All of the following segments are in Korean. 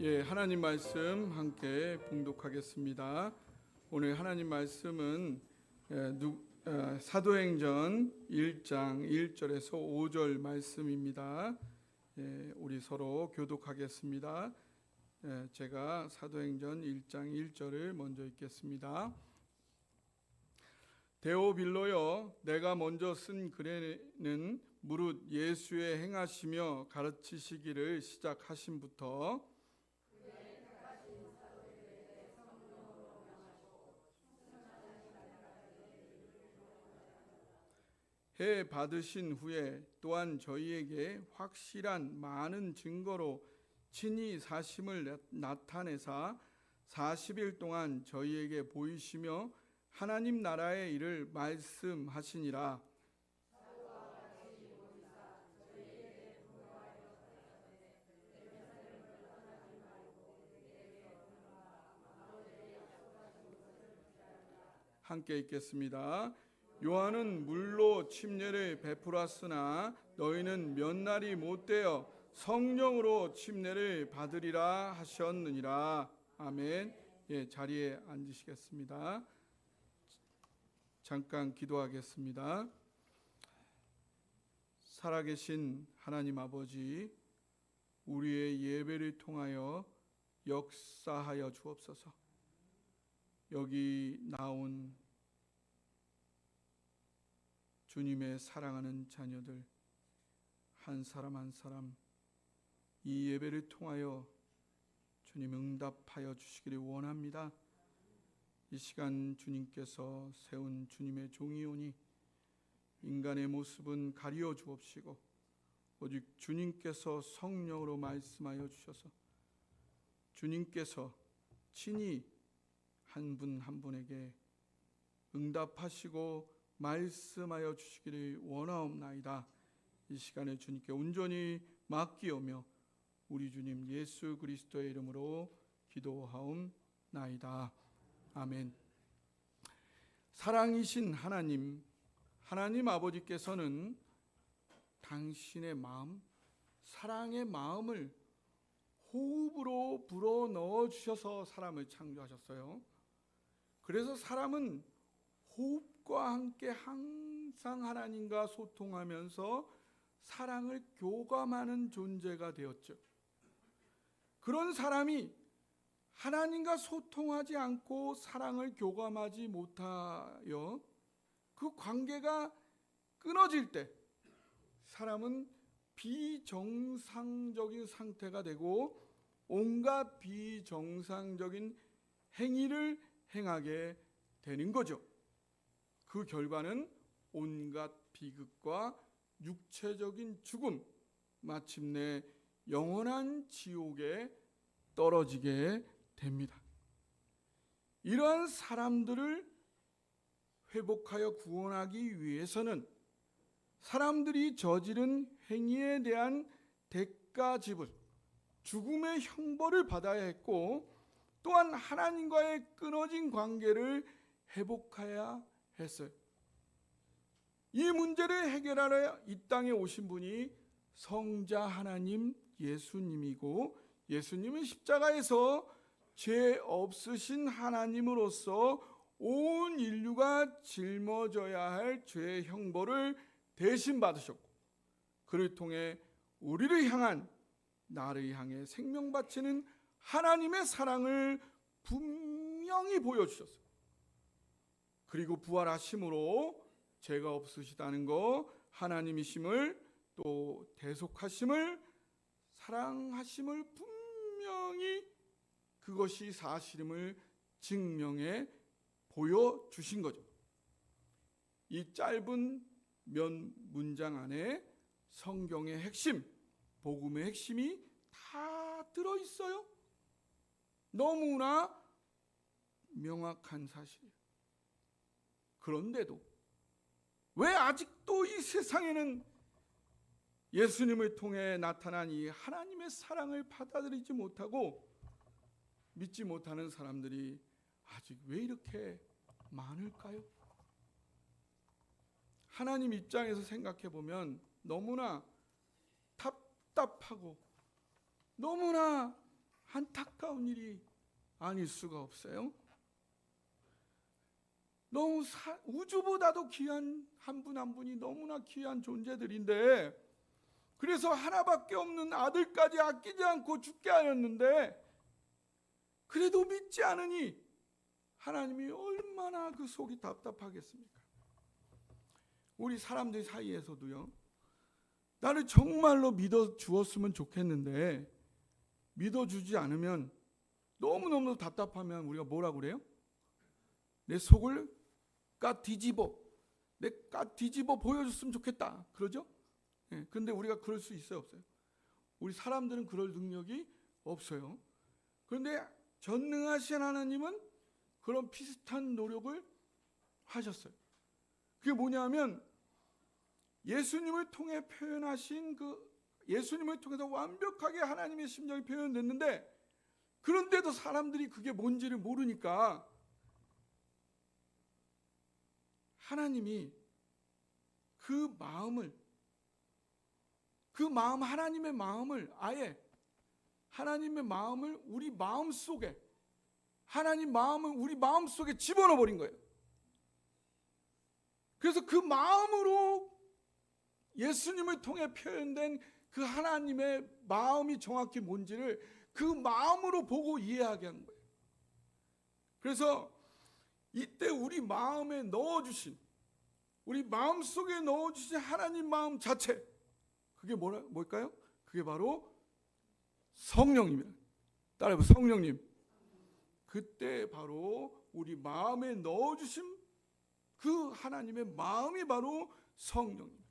하나님 말씀 함께 봉독하겠습니다. 오늘 하나님 말씀은 사도행전 1장 1절에서 5절 말씀입니다. 우리 서로 교독하겠습니다. 제가 사도행전 1장 1절을 먼저 읽겠습니다. 데오빌로여, 내가 먼저 쓴 글에는 무릇 예수의 행하시며 가르치시기를 시작하심부터 해 받으신 후에 또한 저희에게 확실한 많은 증거로 친히 사심을 나타내사 40일 동안 저희에게 보이시며 하나님 나라의 일을 말씀하시니라. 함께 읽겠습니다. 요한은 물로 침례를 베풀었으나 너희는 몇 날이 못되어 성령으로 침례를 받으리라 하셨느니라. 아멘. 자리에 앉으시겠습니다. 잠깐 기도하겠습니다. 살아계신 하나님 아버지, 우리의 예배를 통하여 역사하여 주옵소서. 여기 나온 주님의 사랑하는 자녀들 한 사람 한 사람 이 예배를 통하여 주님 응답하여 주시기를 원합니다. 이 시간 주님께서 세운 주님의 종이오니 인간의 모습은 가리워 주옵시고 오직 주님께서 성령으로 말씀하여 주셔서 주님께서 친히 한 분 한 분에게 응답하시고 말씀하여 주시기를 원하옵나이다. 이 시간에 주님께 온전히 맡기오며 우리 주님 예수 그리스도의 이름으로 기도하옵나이다. 아멘. 사랑이신 하나님 아버지께서는 당신의 마음, 사랑의 마음을 호흡으로 불어넣어 주셔서 사람을 창조하셨어요. 그래서 사람은 호흡과 함께 항상 하나님과 소통하면서 사랑을 교감하는 존재가 되었죠. 그런 사람이 하나님과 소통하지 않고 사랑을 교감하지 못하여 그 관계가 끊어질 때 사람은 비정상적인 상태가 되고 온갖 비정상적인 행위를 행하게 되는 거죠. 그 결과는 온갖 비극과 육체적인 죽음, 마침내 영원한 지옥에 떨어지게 됩니다. 이러한 사람들을 회복하여 구원하기 위해서는 사람들이 저지른 행위에 대한 대가 지불, 죽음의 형벌을 받아야 했고 또한 하나님과의 끊어진 관계를 회복해야 했어요. 이 문제를 해결하러 이 땅에 오신 분이 성자 하나님 예수님이고 예수님은 십자가에서 죄 없으신 하나님으로서 온 인류가 짊어져야 할 죄의 형벌을 대신 받으셨고 그를 통해 우리를 향한 나를 향해 생명 바치는 하나님의 사랑을 분명히 보여주셨어요. 그리고 부활하심으로 죄가 없으시다는 거, 하나님이심을 또 대속하심을 사랑하심을 분명히 그것이 사실임을 증명해 보여주신 거죠. 이 짧은 몇 문장 안에 성경의 핵심, 복음의 핵심이 다 들어있어요. 너무나 명확한 사실이에요. 그런데도 왜 아직도 이 세상에는 예수님을 통해 나타난 이 하나님의 사랑을 받아들이지 못하고 믿지 못하는 사람들이 아직 왜 이렇게 많을까요? 하나님 입장에서 생각해 보면 너무나 답답하고 너무나 안타까운 일이 아닐 수가 없어요. 너무 우주보다도 귀한 한 분 한 분이 너무나 귀한 존재들인데, 그래서 하나밖에 없는 아들까지 아끼지 않고 죽게 하였는데, 그래도 믿지 않으니 하나님이 얼마나 그 속이 답답하겠습니까? 우리 사람들 사이에서도요, 나를 정말로 믿어 주었으면 좋겠는데 믿어주지 않으면 너무너무 답답하면 우리가 뭐라고 그래요? 내 속을 뒤집어 보여줬으면 좋겠다, 그러죠? 예, 근데 우리가 그럴 수 있어요, 없어요? 우리 사람들은 그럴 능력이 없어요. 그런데 전능하신 하나님은 그런 비슷한 노력을 하셨어요. 그게 뭐냐면 예수님을 통해 표현하신 예수님을 통해서 완벽하게 하나님의 심정이 표현됐는데, 그런데도 사람들이 그게 뭔지를 모르니까 하나님이 하나님의 마음을 아예 하나님의 마음을 우리 마음 속에 우리 마음 속에 집어넣어 버린 거예요. 그래서 그 마음으로 예수님을 통해 표현된 그 하나님의 마음이 정확히 뭔지를 그 마음으로 보고 이해하게 한 거예요. 그래서 이때 우리 마음에 넣어주신, 우리 마음속에 넣어주신 하나님 마음 자체, 그게 뭘까요? 그게 바로 성령입니다. 따라해보세요. 성령님. 그때 바로 우리 마음에 넣어주신 그 하나님의 마음이 바로 성령입니다.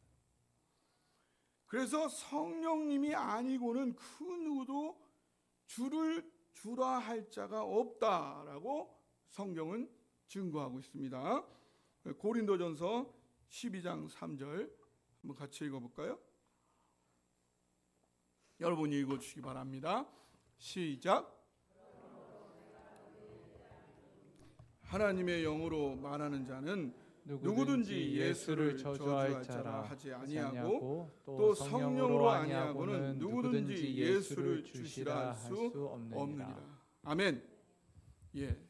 그래서 성령님이 아니고는 그 누구도 주를 주라 할 자가 없다라고 성경은 증거하고 있습니다. 고린도전서 12장 3절 한번 같이 읽어볼까요? 여러분이 읽어주시기 바랍니다. 시작. 하나님의 영으로 말하는 자는 누구든지 예수를 저주할 자라 하지 아니하고, 또 성령으로 아니하고는 누구든지 예수를 주시라 할 수 없느니라. 아멘. 예,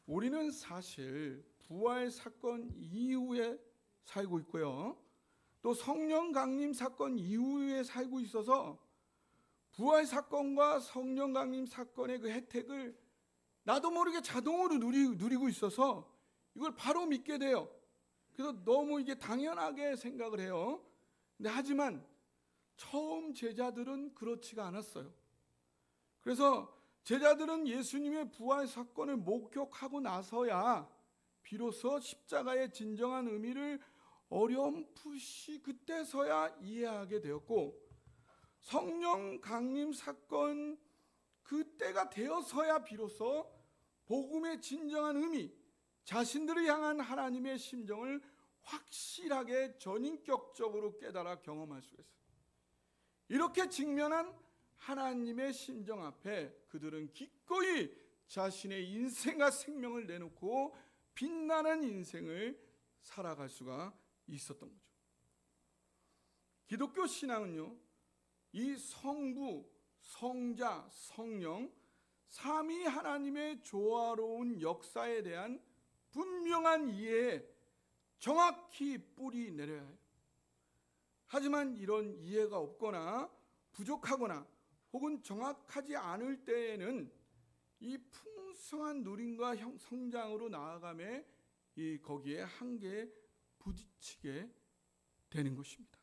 우리는 사실 부활 사건 이후에 살고 있고요, 또 성령 강림 사건 이후에 살고 있어서 부활 사건과 성령 강림 사건의 그 혜택을 나도 모르게 자동으로 누리고 있어서 이걸 바로 믿게 돼요. 그래서 너무 이게 당연하게 생각을 해요. 근데 하지만 처음 제자들은 그렇지가 않았어요. 그래서 제자들은 예수님의 부활 사건을 목격하고 나서야 비로소 십자가의 진정한 의미를 어렴풋이 그때서야 이해하게 되었고, 성령 강림 사건 그때가 되어서야 비로소 복음의 진정한 의미, 자신들을 향한 하나님의 심정을 확실하게 전인격적으로 깨달아 경험할 수가 있어요. 이렇게 직면한 하나님의 심정 앞에 그들은 기꺼이 자신의 인생과 생명을 내놓고 빛나는 인생을 살아갈 수가 있었던 거죠. 기독교 신앙은요, 이 성부, 성자, 성령 삼위 하나님의 조화로운 역사에 대한 분명한 이해에 정확히 뿌리 내려야 해요. 하지만 이런 이해가 없거나 부족하거나 혹은 정확하지 않을 때에는 이 풍성한 누림과 성장으로 나아감에 거기에 한계에 부딪히게 되는 것입니다.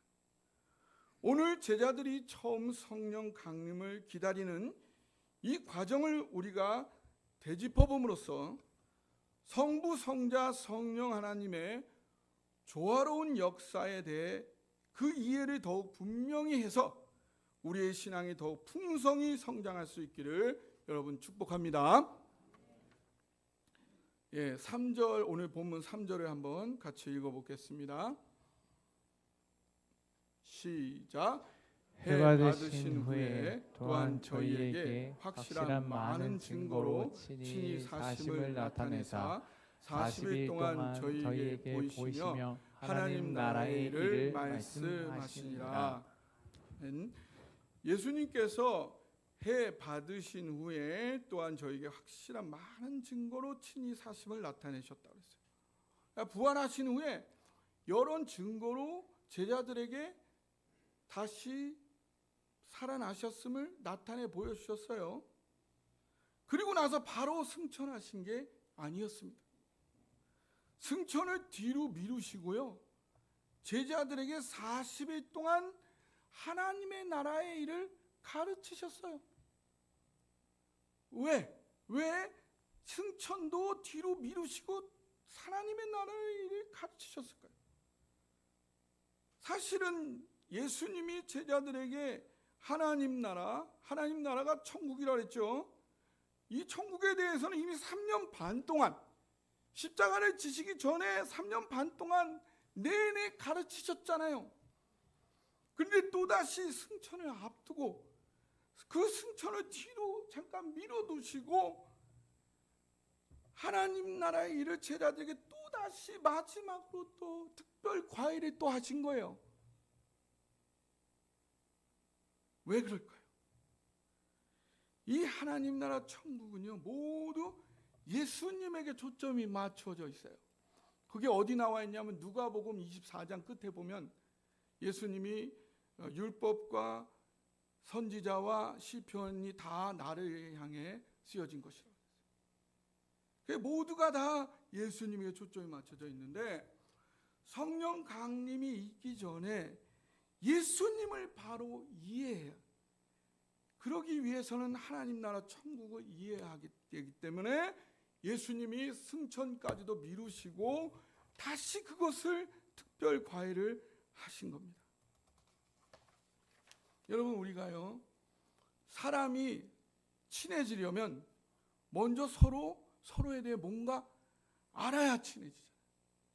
오늘 제자들이 처음 성령 강림을 기다리는 이 과정을 우리가 되짚어봄으로써 성부, 성자, 성령 하나님의 조화로운 역사에 대해 그 이해를 더욱 분명히 해서 우리의 신앙이 더욱 풍성히 성장할 수 있기를 여러분 축복합니다. 예, 3절, 오늘 본문 3절을 한번 같이 읽어보겠습니다. 시작. 해가 되신 후에 또한 저희에게 확실한 많은 증거로 친히 사심을 나타내사 40일 동안 저희에게 보이시며 하나님 나라의 일을 말씀하시니라. 예수님께서 해 받으신 후에 또한 저에게 확실한 많은 증거로 친히 사심을 나타내셨다고 했어요. 그러니까 부활하신 후에 여러 증거로 제자들에게 다시 살아나셨음을 나타내 보여주셨어요. 그리고 나서 바로 승천하신 게 아니었습니다. 승천을 뒤로 미루시고요, 제자들에게 40일 동안 하나님의 나라의 일을 가르치셨어요. 왜 승천도 뒤로 미루시고 하나님의 나라의 일을 가르치셨을까요? 사실은 예수님이 제자들에게 하나님 나라가 천국이라 그랬죠. 이 천국에 대해서는 이미 3년 반 동안, 십자가를 지시기 전에 3년 반 동안 내내 가르치셨잖아요. 그런데 또다시 승천을 앞두고 그 승천을 뒤로 잠깐 밀어두시고 하나님 나라의 일을 제자들에게 또다시 마지막으로 또 특별 과외를 또 하신 거예요. 왜 그럴까요? 이 하나님 나라 천국은요, 모두 예수님에게 초점이 맞춰져 있어요. 그게 어디 나와 있냐면 누가복음 24장 끝에 보면 예수님이 율법과 선지자와 시편이 다 나를 향해 쓰여진 것이라고 했어요. 모두가 다 예수님에게 초점이 맞춰져 있는데, 성령 강림이 있기 전에 예수님을 바로 이해해야, 그러기 위해서는 하나님 나라 천국을 이해하기 되기 때문에 예수님이 승천까지도 미루시고 다시 그것을 특별 과외를 하신 겁니다. 여러분, 우리가요, 사람이 친해지려면 먼저 서로에 대해 뭔가 알아야 친해지잖아요.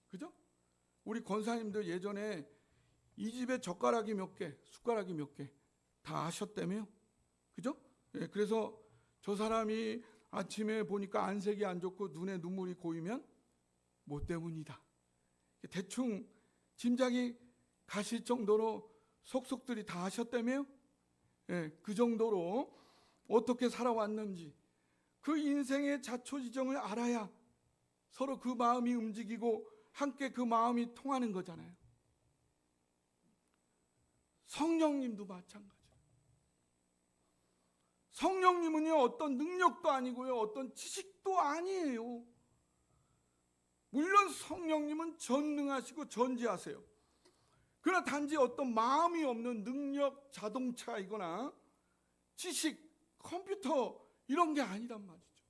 그죠? 우리 권사님들 예전에 이 집에 젓가락이 몇 개, 숟가락이 몇 개 다 아셨다며요. 그죠? 예, 그래서 저 사람이 아침에 보니까 안색이 안 좋고 눈에 눈물이 고이면 뭐 때문이다, 대충 짐작이 가실 정도로 속속들이 다 아셨다며요. 예, 그 정도로 어떻게 살아왔는지 그 인생의 자초지정을 알아야 서로 그 마음이 움직이고 함께 그 마음이 통하는 거잖아요. 성령님도 마찬가지예요. 성령님은요, 어떤 능력도 아니고요, 어떤 지식도 아니에요. 물론 성령님은 전능하시고 전지하세요. 그러나 단지 어떤 마음이 없는 능력, 자동차이거나 지식, 컴퓨터 이런 게 아니란 말이죠.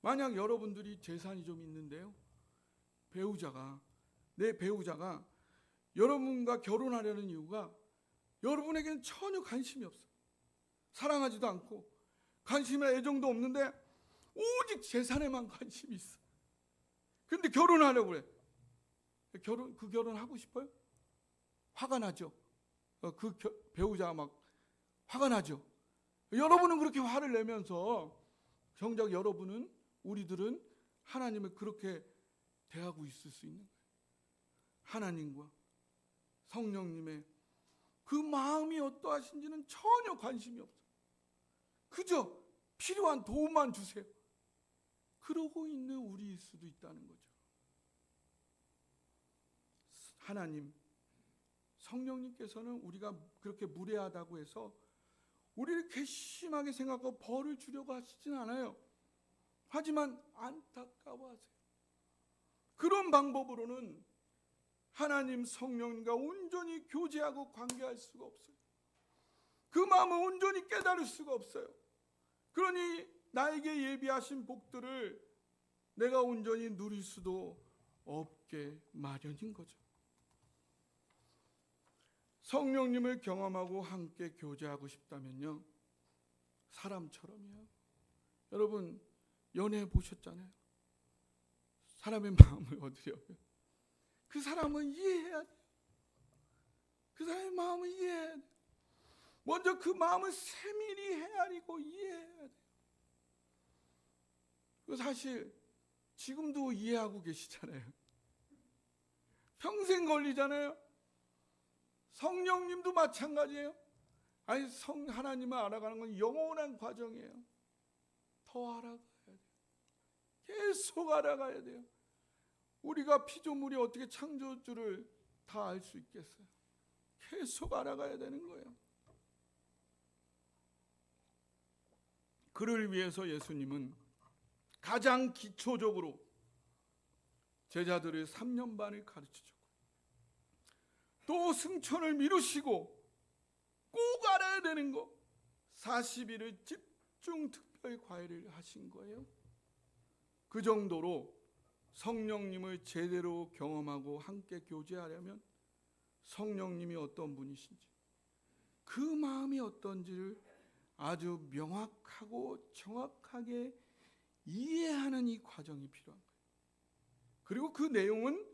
만약 여러분들이 재산이 좀 있는데요, 내 배우자가 여러분과 결혼하려는 이유가 여러분에게는 전혀 관심이 없어요. 사랑하지도 않고 관심이나 애정도 없는데 오직 재산에만 관심이 있어. 그런데 결혼하려고 그래. 그 결혼하고 싶어요? 화가 나죠. 배우자가 막 화가 나죠. 여러분은 그렇게 화를 내면서 정작 우리들은 하나님을 그렇게 대하고 있을 수 있는 거예요. 하나님과 성령님의 그 마음이 어떠하신지는 전혀 관심이 없어요. 그저 필요한 도움만 주세요. 그러고 있는 우리일 수도 있다는 거죠. 하나님, 성령님께서는 우리가 그렇게 무례하다고 해서 우리를 괘씸하게 생각하고 벌을 주려고 하시진 않아요. 하지만 안타까워하세요. 그런 방법으로는 하나님 성령님과 온전히 교제하고 관계할 수가 없어요. 그 마음을 온전히 깨달을 수가 없어요. 그러니 나에게 예비하신 복들을 내가 온전히 누릴 수도 없게 마련인 거죠. 성령님을 경험하고 함께 교제하고 싶다면요, 사람처럼요. 여러분 연애해 보셨잖아요. 사람의 마음을 얻으려면 그 사람은 이해해야 돼요. 그 사람의 마음을 이해해야 돼요. 먼저 그 마음을 세밀히 헤아리고 이해해야 돼요. 사실 지금도 이해하고 계시잖아요. 평생 걸리잖아요. 성령님도 마찬가지예요. 아니 하나님을 알아가는 건 영원한 과정이에요. 더 알아가야 돼요. 계속 알아가야 돼요. 우리가 피조물이 어떻게 창조주를 다 알 수 있겠어요? 계속 알아가야 되는 거예요. 그를 위해서 예수님은 가장 기초적으로 제자들을 3년 반을 가르치셨고, 또 승천을 미루시고 꼭 알아야 되는 거 40일을 집중 특별 과외를 하신 거예요. 그 정도로 성령님을 제대로 경험하고 함께 교제하려면 성령님이 어떤 분이신지, 그 마음이 어떤지를 아주 명확하고 정확하게 이해하는 이 과정이 필요한 거예요. 그리고 그 내용은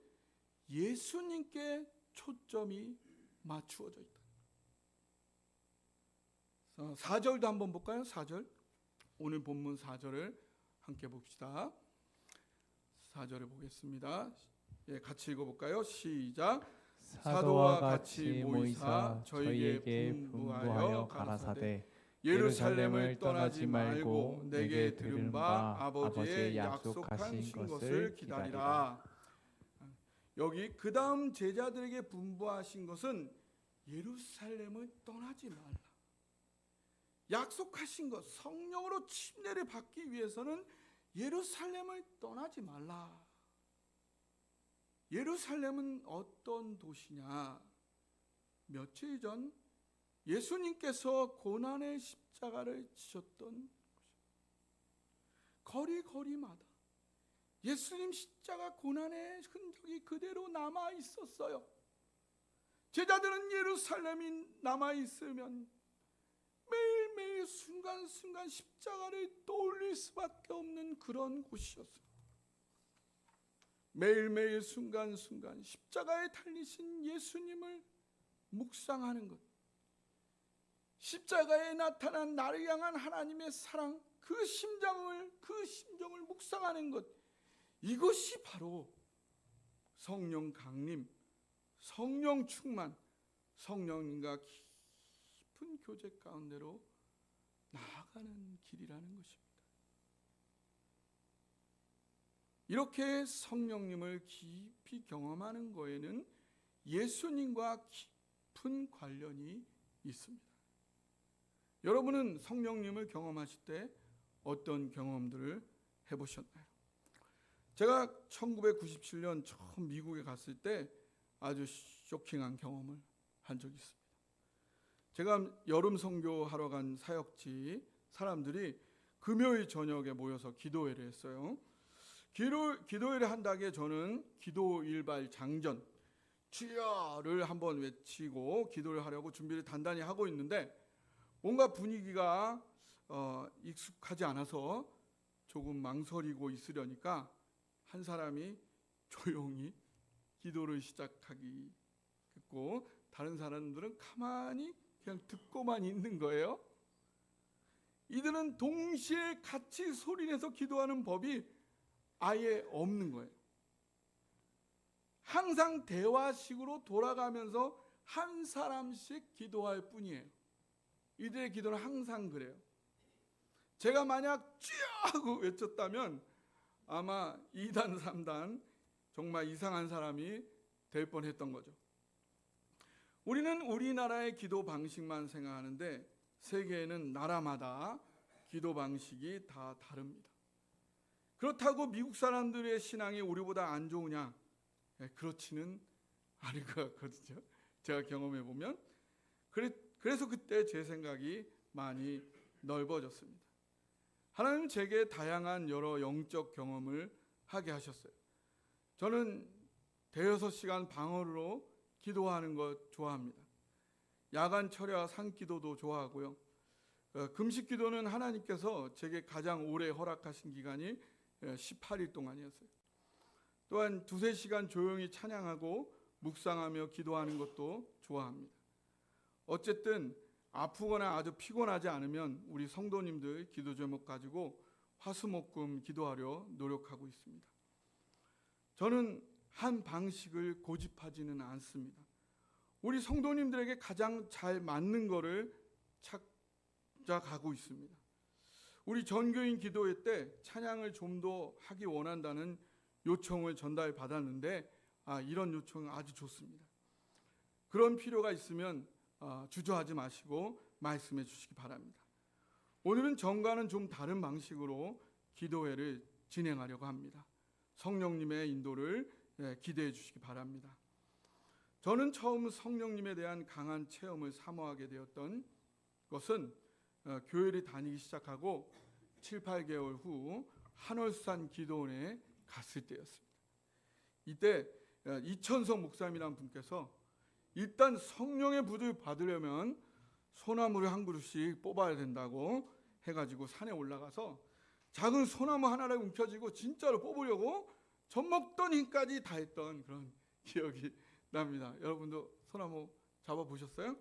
예수님께 초점이 맞추어져 있다. 4절도 한번 볼까요? 4절. 오늘 본문 4절을 함께 봅시다. 4절을 보겠습니다. 예, 같이 읽어볼까요? 시작. 사도와 같이 모이사 저희에게 분부하여 가라사대 예루살렘을 떠나지 말고 내게 들은 바 아버지의 약속하신 것을 기다리라. 여기 그 다음 제자들에게 분부하신 것은 예루살렘을 떠나지 말라. 약속하신 것, 성령으로 침례를 받기 위해서는 예루살렘을 떠나지 말라. 예루살렘은 어떤 도시냐? 며칠 전 예수님께서 고난의 십자가를 지셨던 곳이에요. 거리마다 예수님 십자가 고난의 흔적이 그대로 남아 있었어요. 제자들은 예루살렘이 남아 있으면 매일매일 순간순간 십자가를 떠올릴 수밖에 없는 그런 곳이었어요. 매일매일 순간순간 십자가에 달리신 예수님을 묵상하는 것, 십자가에 나타난 나를 향한 하나님의 사랑, 그 심정을 묵상하는 것, 이것이 바로 성령 강림, 성령 충만, 성령님과 깊은 교제 가운데로 나아가는 길이라는 것입니다. 이렇게 성령님을 깊이 경험하는 거에는 예수님과 깊은 관련이 있습니다. 여러분은 성령님을 경험하실 때 어떤 경험들을 해보셨나요? 제가 1997년 처음 미국에 갔을 때 아주 쇼킹한 경험을 한 적이 있습니다. 제가 여름 선교하러 간 사역지 사람들이 금요일 저녁에 모여서 기도회를 했어요. 기도회를 한다기에 저는 기도 일발 장전, 주여를 한번 외치고 기도를 하려고 준비를 단단히 하고 있는데 뭔가 분위기가 익숙하지 않아서 조금 망설이고 있으려니까 한 사람이 조용히 기도를 시작하기 했고 다른 사람들은 가만히 그냥 듣고만 있는 거예요. 이들은 동시에 같이 소리내서 기도하는 법이 아예 없는 거예요. 항상 대화식으로 돌아가면서 한 사람씩 기도할 뿐이에요. 이들의 기도는 항상 그래요. 제가 만약 쥐어 하고 외쳤다면 아마 2단 3단 정말 이상한 사람이 될 뻔했던 거죠. 우리는 우리나라의 기도 방식만 생각하는데 세계에는 나라마다 기도 방식이 다 다릅니다. 그렇다고 미국 사람들의 신앙이 우리보다 안 좋으냐? 그렇지는 않을 것 같거든요. 제가 경험해 보면. 그래서 그때 제 생각이 많이 넓어졌습니다. 하나님은 제게 다양한 여러 영적 경험을 하게 하셨어요. 저는 대여섯 시간 방언으로 기도하는 것 좋아합니다. 야간 철야 산기도도 좋아하고요. 금식 기도는 하나님께서 제게 가장 오래 허락하신 기간이 18일 동안이었어요. 또한 2-3시간 조용히 찬양하고 묵상하며 기도하는 것도 좋아합니다. 어쨌든 아프거나 아주 피곤하지 않으면 우리 성도님들 기도 제목 가지고 화수목금 기도하려 노력하고 있습니다. 저는 한 방식을 고집하지는 않습니다. 우리 성도님들에게 가장 잘 맞는 거를 찾아가고 있습니다. 우리 전교인 기도회 때 찬양을 좀 더 하기 원한다는 요청을 전달 받았는데 이런 요청 아주 좋습니다. 그런 필요가 있으면 주저하지 마시고 말씀해 주시기 바랍니다. 오늘은 전과는 좀 다른 방식으로 기도회를 진행하려고 합니다. 성령님의 인도를 기대해 주시기 바랍니다. 저는 처음 성령님에 대한 강한 체험을 사모하게 되었던 것은 교회를 다니기 시작하고 7, 8개월 후 한월산 기도원에 갔을 때였습니다. 이때 이천석 목사님이라는 분께서 일단 성령의 불을 받으려면 소나무를 한 그루씩 뽑아야 된다고 해가지고 산에 올라가서 작은 소나무 하나를 움켜쥐고 진짜로 뽑으려고 젖먹던 힘까지 다 했던 그런 기억이 납니다. 여러분도 소나무 잡아보셨어요?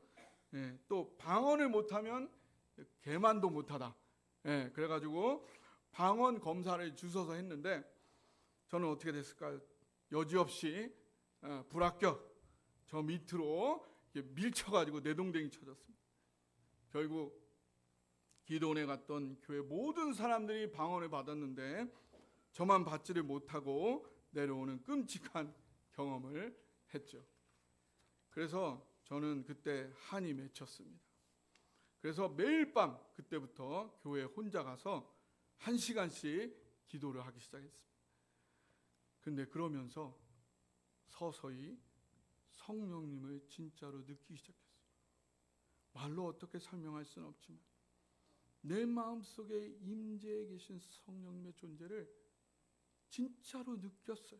또 방언을 못하면 개만도 못하다. 그래가지고 방언 검사를 주워서 했는데 저는 어떻게 됐을까요? 여지없이 불합격. 저 밑으로 밀쳐가지고 내동댕이 쳐졌습니다. 결국 기도원에 갔던 교회 모든 사람들이 방언을 받았는데 저만 받지를 못하고 내려오는 끔찍한 경험을 했죠. 그래서 저는 그때 한이 맺혔습니다. 그래서 매일 밤 그때부터 교회에 혼자 가서 1시간씩 기도를 하기 시작했습니다. 근데 그러면서 서서히 성령님을 진짜로 느끼기 시작했어요. 말로 어떻게 설명할 수는 없지만 내 마음속에 임재해 계신 성령님의 존재를 진짜로 느꼈어요.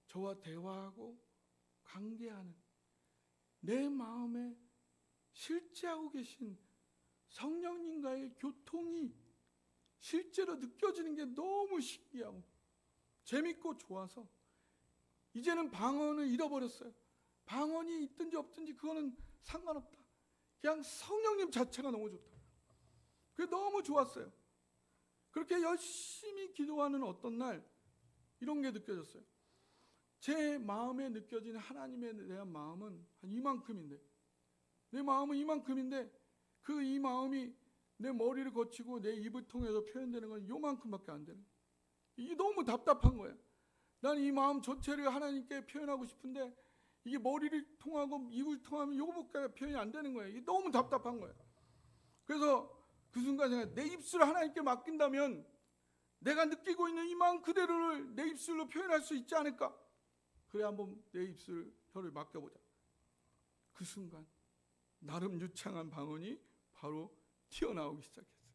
저와 대화하고 관계하는 내 마음에 실제하고 계신 성령님과의 교통이 실제로 느껴지는 게 너무 신기하고 재밌고 좋아서 이제는 방언을 잃어버렸어요. 방언이 있든지 없든지 그거는 상관없다. 그냥 성령님 자체가 너무 좋다. 그게 너무 좋았어요. 그렇게 열심히 기도하는 어떤 날 이런 게 느껴졌어요. 제 마음에 느껴지는 하나님에 대한 마음은 한 이만큼인데 내 마음은 이만큼인데 그 이 마음이 내 머리를 거치고 내 입을 통해서 표현되는 건 요만큼밖에 안 되는 거예요. 이게 너무 답답한 거예요. 난 이 마음 전체를 하나님께 표현하고 싶은데 이게 머리를 통하고 입을 통하면 요거밖에 표현이 안 되는 거예요. 이게 너무 답답한 거예요. 그래서 그 순간 내 입술을 하나님께 맡긴다면 내가 느끼고 있는 이 마음 그대로를 내 입술로 표현할 수 있지 않을까? 그래 한번 내 입술 혀를 맡겨보자. 그 순간 나름 유창한 방언이 바로 튀어나오기 시작했어요.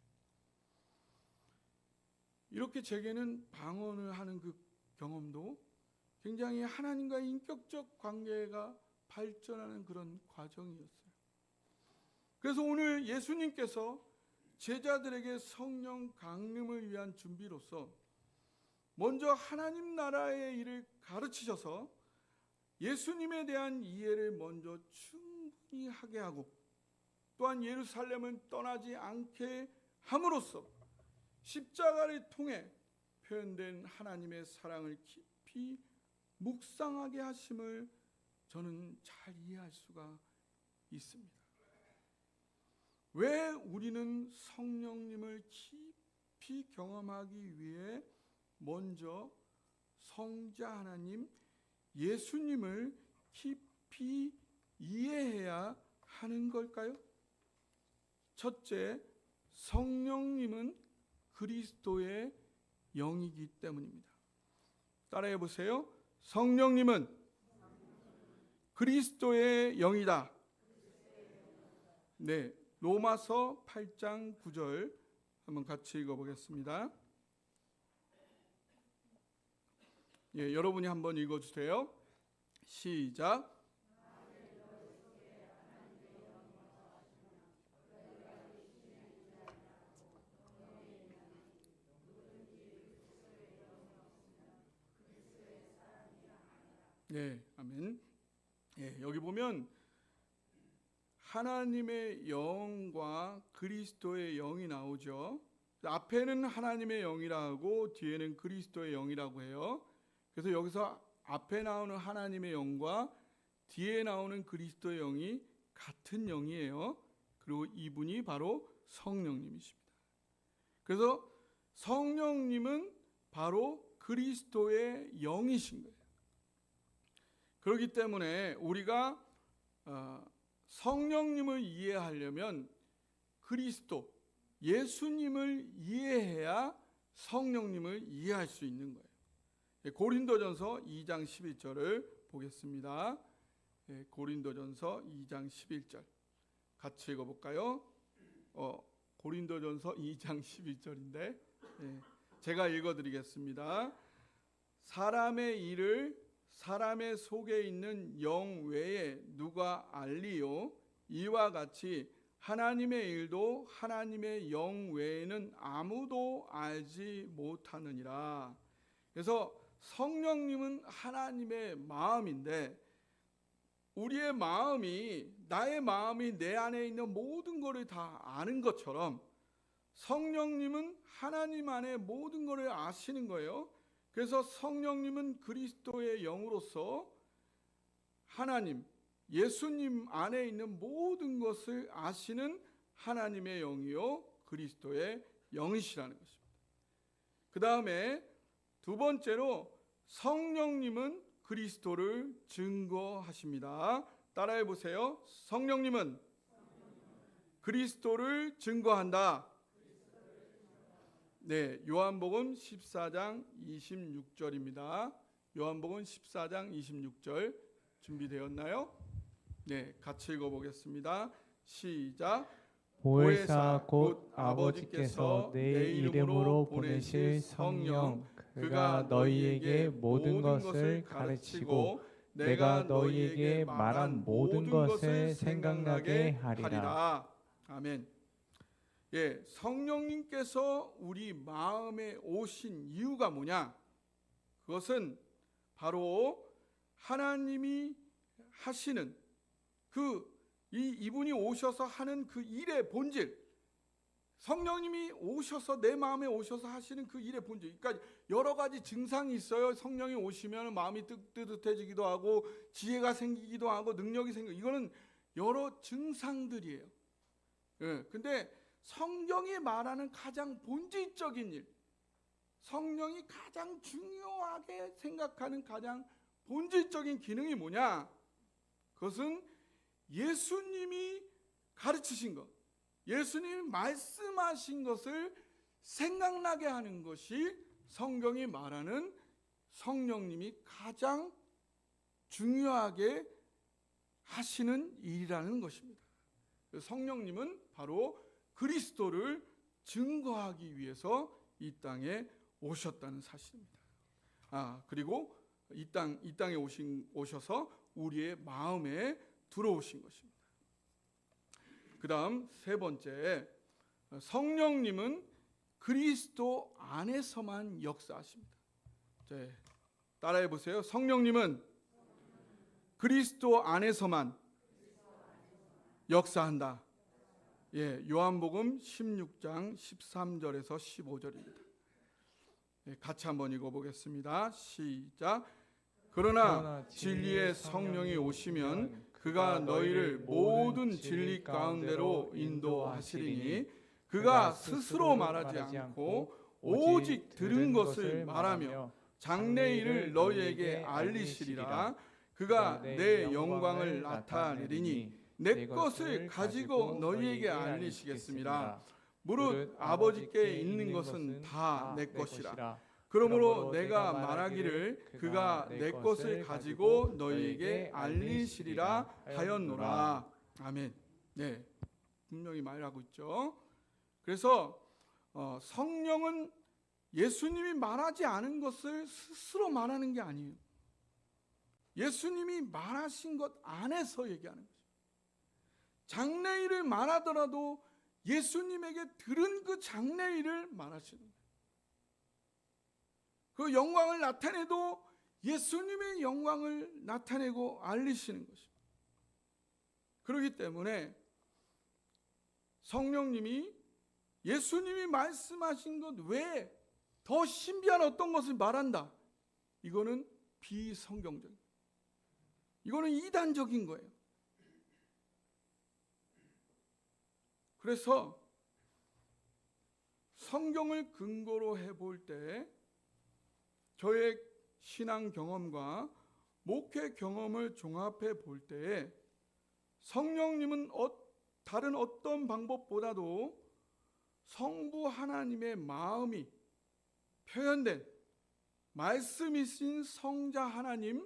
이렇게 제게는 방언을 하는 그 경험도 굉장히 하나님과의 인격적 관계가 발전하는 그런 과정이었어요. 그래서 오늘 예수님께서 제자들에게 성령 강림을 위한 준비로서 먼저 하나님 나라의 일을 가르치셔서 예수님에 대한 이해를 먼저 충분히 하게 하고 또한 예루살렘을 떠나지 않게 함으로써 십자가를 통해 표현된 하나님의 사랑을 깊이 묵상하게 하심을 저는 잘 이해할 수가 있습니다. 왜 우리는 성령님을 깊이 경험하기 위해 먼저 성자 하나님 예수님을 깊이 이해해야 하는 걸까요? 첫째, 성령님은 그리스도의 영이기 때문입니다. 따라해 보세요. 성령님은 그리스도의 영이다. 네, 로마서 8장 9절 한번 같이 읽어보겠습니다. 여러분이 한번 읽어주세요. 시작. 네, 아멘. 여기 보면 하나님의 영과 그리스도의 영이 나오죠. 앞에는 하나님의 영이라고 뒤에는 그리스도의 영이라고 해요. 그래서 여기서 앞에 나오는 하나님의 영과 뒤에 나오는 그리스도의 영이 같은 영이에요. 그리고 이분이 바로 성령님이십니다. 그래서 성령님은 바로 그리스도의 영이신 거예요. 그렇기 때문에 우리가 성령님을 이해하려면 그리스도, 예수님을 이해해야 성령님을 이해할 수 있는 거예요. 고린도전서 2장 11절을 보겠습니다. 고린도전서 2장 11절 같이 읽어볼까요? 고린도전서 2장 11절인데 제가 읽어드리겠습니다. 사람의 일을 사람의 속에 있는 영 외에 누가 알리요? 이와 같이 하나님의 일도 하나님의 영 외에는 아무도 알지 못하느니라. 그래서 성령님은 하나님의 마음인데 우리의 마음이, 나의 마음이 내 안에 있는 모든 것을 다 아는 것처럼 성령님은 하나님 안에 모든 것을 아시는 거예요. 그래서 성령님은 그리스도의 영으로서 하나님, 예수님 안에 있는 모든 것을 아시는 하나님의 영이요 그리스도의 영이시라는 것입니다. 그 다음에 두 번째로 성령님은 그리스도를 증거하십니다. 따라해 보세요. 성령님은 그리스도를 증거한다. 네, 요한복음 14장 26절입니다. 요한복음 14장 26절 준비되었나요? 네, 같이 읽어보겠습니다. 시작. 보혜사 곧 아버지께서 내 이름으로 보내실 성령 그가 너희에게 모든 것을 가르치고 내가 너희에게 말한 모든 것을 생각나게 하리라. 아멘. 예, 성령님께서 우리 마음에 오신 이유가 뭐냐? 그것은 바로 하나님이 하시는 이분이 오셔서 하는 그 일의 본질, 성령님이 오셔서 내 마음에 오셔서 하시는 그 일의 본질. 그러니까 여러 가지 증상이 있어요. 성령이 오시면 마음이 뜨뜻해지기도 하고 지혜가 생기기도 하고 능력이 생기고, 이거는 여러 증상들이에요. 예, 근데 성경이 말하는 가장 본질적인 일, 성령이 가장 중요하게 생각하는 가장 본질적인 기능이 뭐냐? 그것은 예수님이 가르치신 것, 예수님이 말씀하신 것을 생각나게 하는 것이 성경이 말하는 성령님이 가장 중요하게 하시는 일이라는 것입니다. 성령님은 바로 그리스도를 증거하기 위해서 이 땅에 오셨다는 사실입니다. 그리고 이 땅에 오셔서 우리의 마음에 들어오신 것입니다. 그 다음 세 번째, 성령님은 그리스도 안에서만 역사하십니다. 따라해 보세요. 성령님은 그리스도 안에서만 역사한다. 예, 요한복음 16장 13절에서 15절입니다. 예, 같이 한번 읽어보겠습니다. 시작. 그러나 진리의 성령이 오시면 그가 너희를 모든 진리 가운데로 인도하시리니 그가 스스로 말하지 않고 오직 들은 것을 말하며 장래 일을 너희에게 알리시리라. 그가 내 영광을 나타내리니 내 것을 가지고 너희에게 알리시겠습니다. 무릇 아버지께 있는 것은 다 내 것이라. 그러므로 내가 말하기를 그가 내 것을 가지고 너희에게 알리시리라 하였노라. 아멘. 네, 분명히 말하고 있죠. 그래서 성령은 예수님이 말하지 않은 것을 스스로 말하는 게 아니에요. 예수님이 말하신 것 안에서 얘기하는 거죠. 장래일을 말하더라도 예수님에게 들은 그 장래일을 말하시는 거예요. 그 영광을 나타내도 예수님의 영광을 나타내고 알리시는 것입니다. 그렇기 때문에 성령님이 예수님이 말씀하신 것 외에 더 신비한 어떤 것을 말한다, 이거는 비성경적인, 이거는 이단적인 거예요. 그래서 성경을 근거로 해볼 때 저의 신앙 경험과 목회 경험을 종합해 볼 때에 성령님은 다른 어떤 방법보다도 성부 하나님의 마음이 표현된 말씀이신 성자 하나님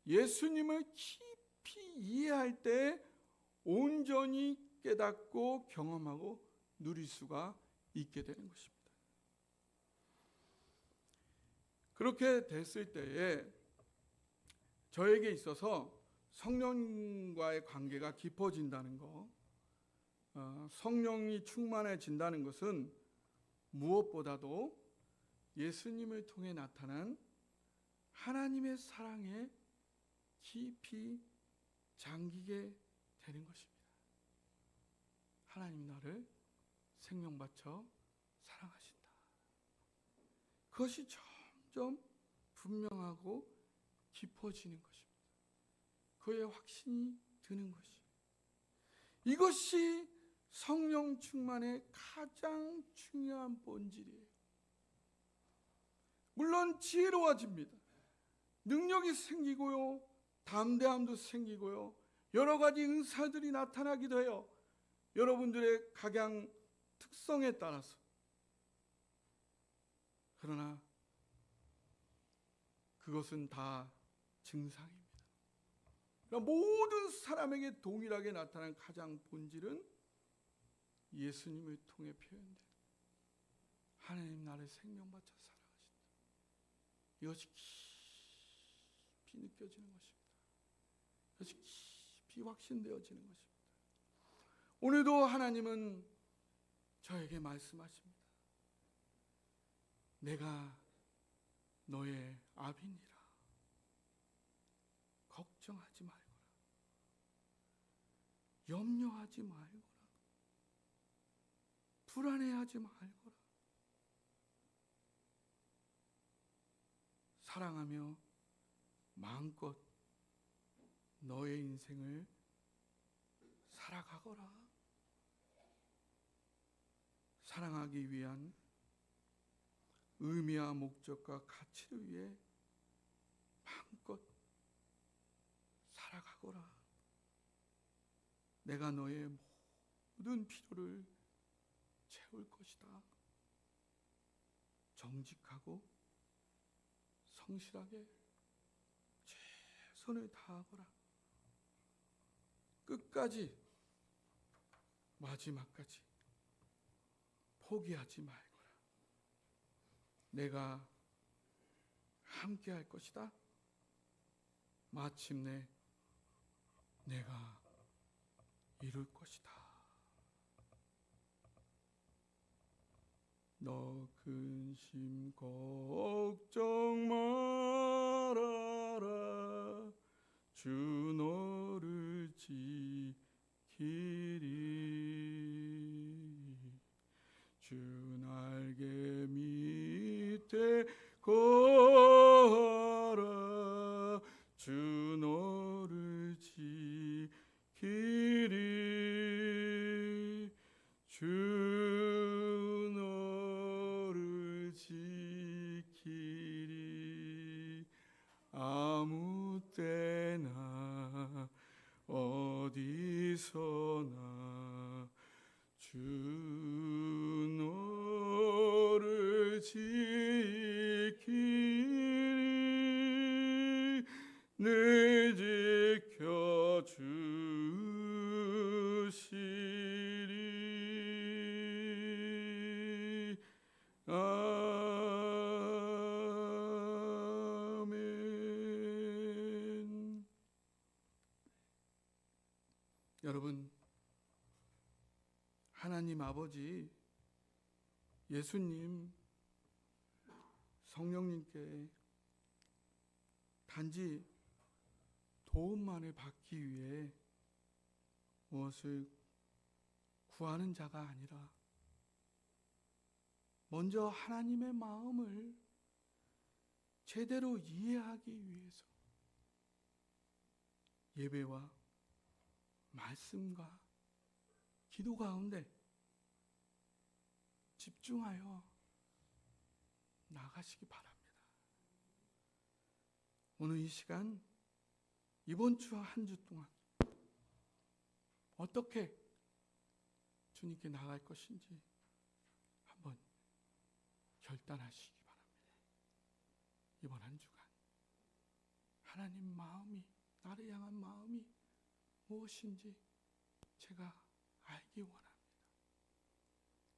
예수님을 깊이 이해할 때 온전히 깨닫고 경험하고 누릴 수가 있게 되는 것입니다. 그렇게 됐을 때에 저에게 있어서 성령과의 관계가 깊어진다는 것, 성령이 충만해진다는 것은 무엇보다도 예수님을 통해 나타난 하나님의 사랑에 깊이 잠기게 되는 것입니다. 하나님 나를 생명 바쳐 사랑하신다. 그것이 점점 분명하고 깊어지는 것입니다. 그의 확신이 드는 것이에요. 이것이 성령 충만의 가장 중요한 본질이에요. 물론 지혜로워집니다. 능력이 생기고요, 담대함도 생기고요, 여러 가지 은사들이 나타나기도 해요. 여러분들의 각양 특성에 따라서. 그러나 그것은 다 증상입니다. 그러나 모든 사람에게 동일하게 나타난 가장 본질은 예수님을 통해 표현된 하나님 나를 생명 바쳐 사랑하신다. 이것이 깊이 느껴지는 것입니다. 이것이 깊이 확신되어지는 것입니다. 오늘도 하나님은 저에게 말씀하십니다. 내가 너의 아비니라. 걱정하지 말거라. 염려하지 말거라. 불안해하지 말거라. 사랑하며 마음껏 너의 인생을 살아가거라. 사랑하기 위한 의미와 목적과 가치를 위해 마음껏 살아가거라. 내가 너의 모든 필요를 채울 것이다. 정직하고 성실하게 최선을 다하거라. 끝까지 마지막까지 포기하지 말거라. 내가 함께 할 것이다. 마침내 내가 이룰 것이다. 너 근심 걱정 말아라. 주 너를 지키리. 주 날개 밑에 거하라. 주 너를 지키리. 주 너를 지키리. 아무 때나 어디서나 주 너를 지키리. 늘 지켜주시리. 아멘. 여러분, 하나님 아버지, 예수님, 성령님께 단지 도움만을 받기 위해 무엇을 구하는 자가 아니라 먼저 하나님의 마음을 제대로 이해하기 위해서 예배와 말씀과 기도 가운데 집중하여 나가시기 바랍니다. 오늘 이 시간, 이번 주 한 주 동안 어떻게 주님께 나갈 것인지 한번 결단하시기 바랍니다. 이번 한 주간 하나님 마음이, 나를 향한 마음이 무엇인지 제가 알기 원합니다.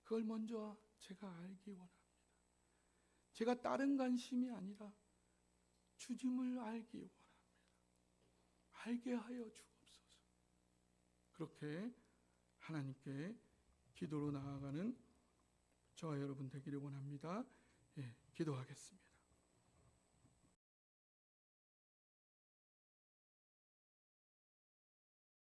그걸 먼저 제가 알기 원합니다. 제가 다른 관심이 아니라 주님을 알기 원합니다. 알게 하여 주옵소서. 그렇게 하나님께 기도로 나아가는 저와 여러분 되기를 원합니다. 기도하겠습니다.